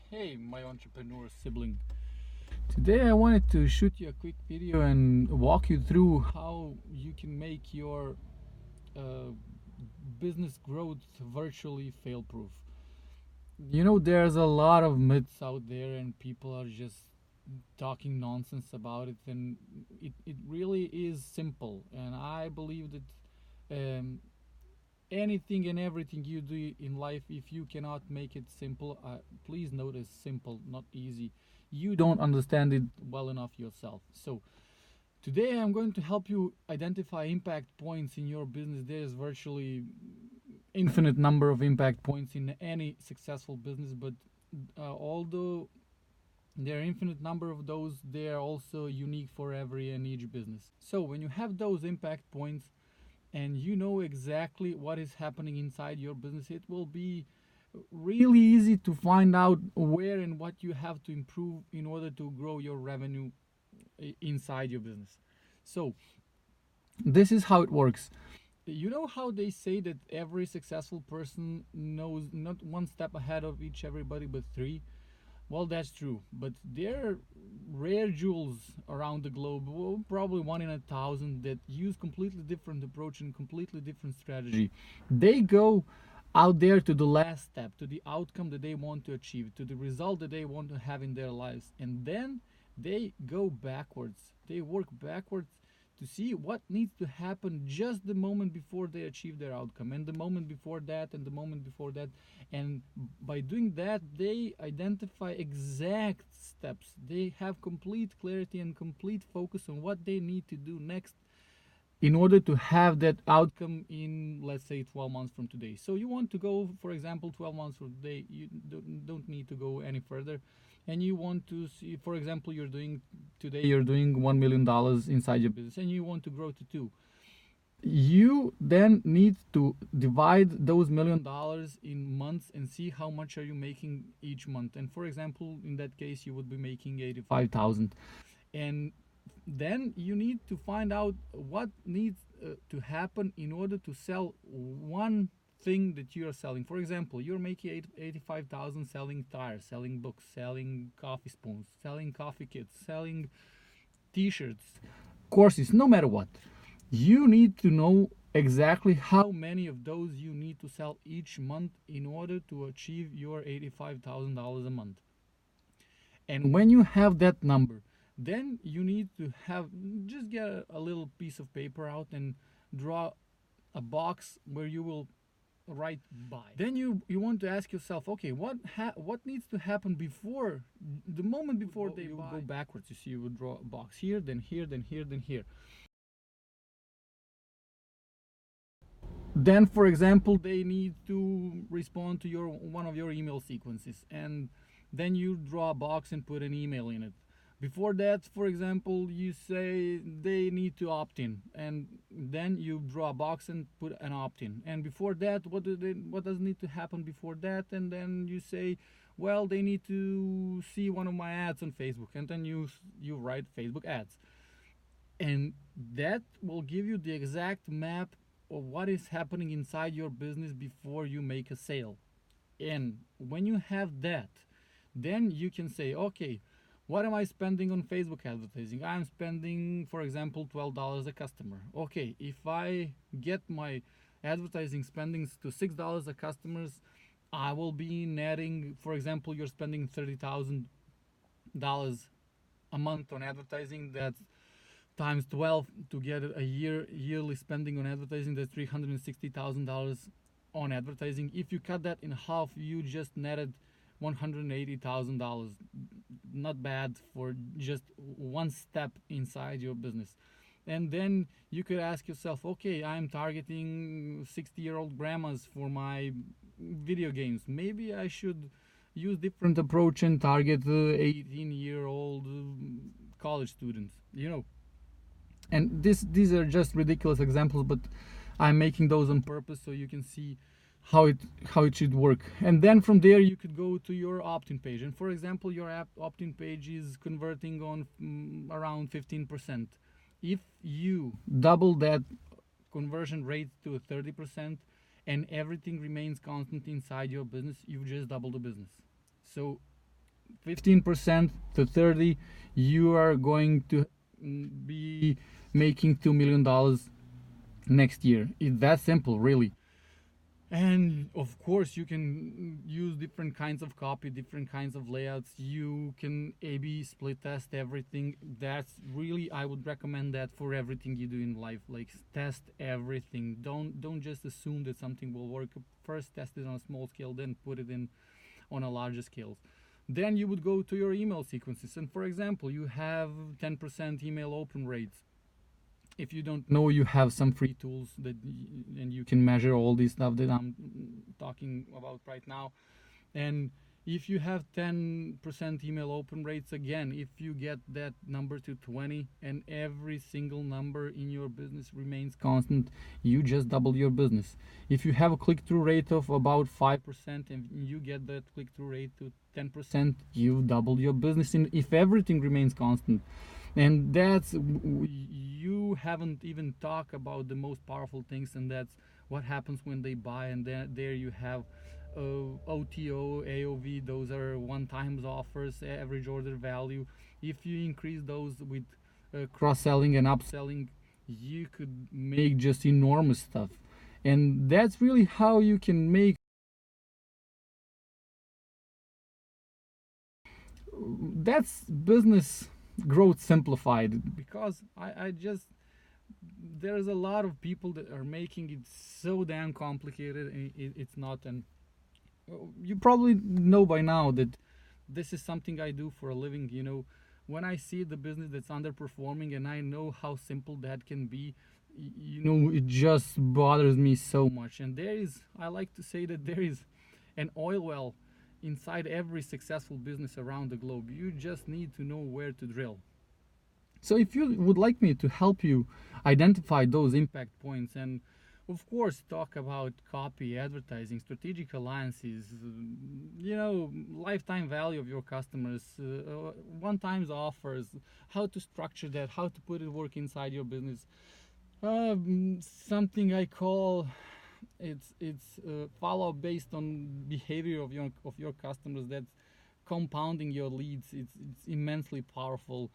Hey, my entrepreneur sibling. Today I wanted to shoot you a quick video and walk you through how you can make your uh, business growth virtually fail proof. There's a lot of myths out there, and people are just talking nonsense about it, and it really is simple. And I believe that um, anything and everything you do in life, if you cannot make it simple, please notice simple, not easy. You don't understand it well enough yourself. So today I'm going to help you identify impact points in your business. There's virtually infinite number of impact points in any successful business, but although there are infinite number of those, they are also unique for every and each business. So when you have those impact points and you know exactly what is happening inside your business, it will be really easy to find out where and what you have to improve in order to grow your revenue inside your business. So, this is how it works. You know how they say that every successful person knows not one step ahead of everybody, but three? Well, that's true, but there are rare jewels around the globe, well, probably one in 1,000, that use completely different approach and completely different strategy. They go out there to the last step, to the outcome that they want to achieve, to the result that they want to have in their lives, and then they go backwards. They work backwards to see what needs to happen just the moment before they achieve their outcome, and the moment before that, and the moment before that. And by doing that, they identify exact steps. They have complete clarity and complete focus on what they need to do next in order to have that outcome in, let's say, 12 months from today. So you want to go, for example, 12 months from today, you don't need to go any further. And you want to see, for example, you're doing $1 million inside your business, and you want to grow to two. You then need to divide those $1 million in months and see how much are you making each month. And for example, in that case, you would be making 85,000. And then you need to find out what needs to happen in order to sell one thing that you are selling. For example, you're making 85,000 selling tires, selling books, selling coffee spoons, selling coffee kits, selling t-shirts, courses, no matter what. You need to know exactly how many of those you need to sell each month in order to achieve your $85,000 a month. And when you have that number, then you need to have, just get a little piece of paper out and draw a box where you will write buy. Then you want to ask yourself, okay, what needs to happen before the moment before they buy? Go backwards. You see, you would draw a box here, then here, then here, then here. Then, for example, they need to respond to one of your email sequences, and then you draw a box and put an email in it. Before that, for example, you say they need to opt in, and then you draw a box and put an opt in. And before that, what does need to happen before that? And then you say, well, they need to see one of my ads on Facebook, and then you write Facebook ads. And that will give you the exact map of what is happening inside your business before you make a sale. And when you have that, then you can say, okay, what am I spending on Facebook advertising? I'm spending, for example, $12 a customer. Okay, if I get my advertising spendings to $6 a customer, I will be netting, for example, you're spending $30,000 a month on advertising. That's times 12 to get a yearly spending on advertising. That's $360,000 on advertising. If you cut that in half, you just netted $180,000. Not bad for just one step inside your business. And then you could ask yourself, okay, I'm targeting 60-year-old grandmas for my video games. Maybe I should use different approach and target 18-year-old college students. And these are just ridiculous examples, but I'm making those on purpose so you can see how it should work. And then from there you could go to your opt-in page, and for example, your opt-in page is converting on around 15%. If you double that conversion rate to 30% and everything remains constant inside your business, you've just doubled the business. So 15% to 30, you are going to be making $2 million next year. It's that simple, really. And of course, you can use different kinds of copy, different kinds of layouts. You can A/B split test everything. That's really, I would recommend that for everything you do in life. Like, test everything. Don't just assume that something will work. First, test it on a small scale, then put it in on a larger scale. Then you would go to your email sequences. And for example, you have 10% email open rates. If you don't know, you have some free tools that and you can measure all this stuff that I'm talking about right now. And if you have 10% email open rates, again, if you get that number to 20 and every single number in your business remains constant, you just double your business. If you have a click-through rate of about 5% and you get that click-through rate to 10%, you double your business if everything remains constant. And that's, you haven't even talked about the most powerful things, and that's what happens when they buy. And there you have OTO, AOV, those are one-time offers, average order value. If you increase those with cross-selling and upselling, you could make just enormous stuff. And that's really how you can make, that's business growth simplified. Because I just, there's a lot of people that are making it so damn complicated, and it's not. And you probably know by now that this is something I do for a living. When I see the business that's underperforming and I know how simple that can be, it just bothers me so much. And I like to say that there is an oil well inside every successful business around the globe. You just need to know where to drill. So if you would like me to help you identify those impact points, and of course talk about copy, advertising, strategic alliances, lifetime value of your customers, one-time offers, how to structure that, how to put it work inside your business, something I call, it's follow up based on behavior of your customers, that's compounding your leads. It's immensely powerful.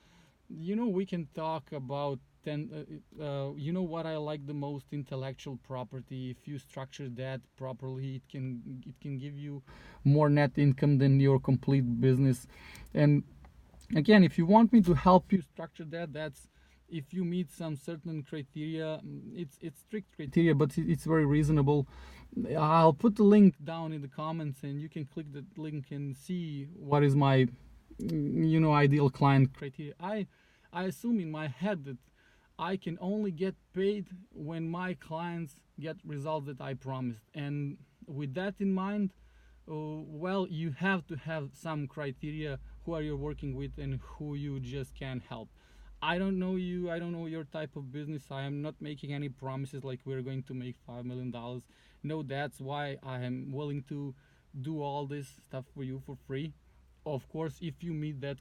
We can talk about what I like the most, intellectual property. If you structure that properly, it can give you more net income than your complete business. And again, if you want me to help you structure that, that's if you meet some certain criteria. It's strict criteria, but it's very reasonable. I'll put the link down in the comments, and you can click the link and see what is my ideal client criteria. I assume in my head that I can only get paid when my clients get results that I promised. And with that in mind, you have to have some criteria, who are you working with and who you just can't help. I don't know you, I don't know your type of business. I am not making any promises like we're going to make $5 million. No, that's why I am willing to do all this stuff for you for free. Of course, if you meet that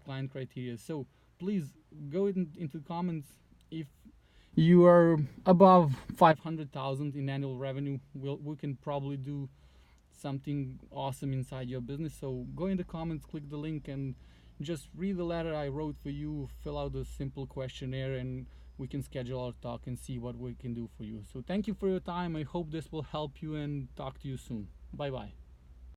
client criteria. So please go into comments. If you are above 500,000 in annual revenue, we can probably do something awesome inside your business. So go in the comments, click the link, and just read the letter I wrote for you, fill out a simple questionnaire, and we can schedule our talk and see what we can do for you. So thank you for your time. I hope this will help you, and talk to you soon. Bye bye.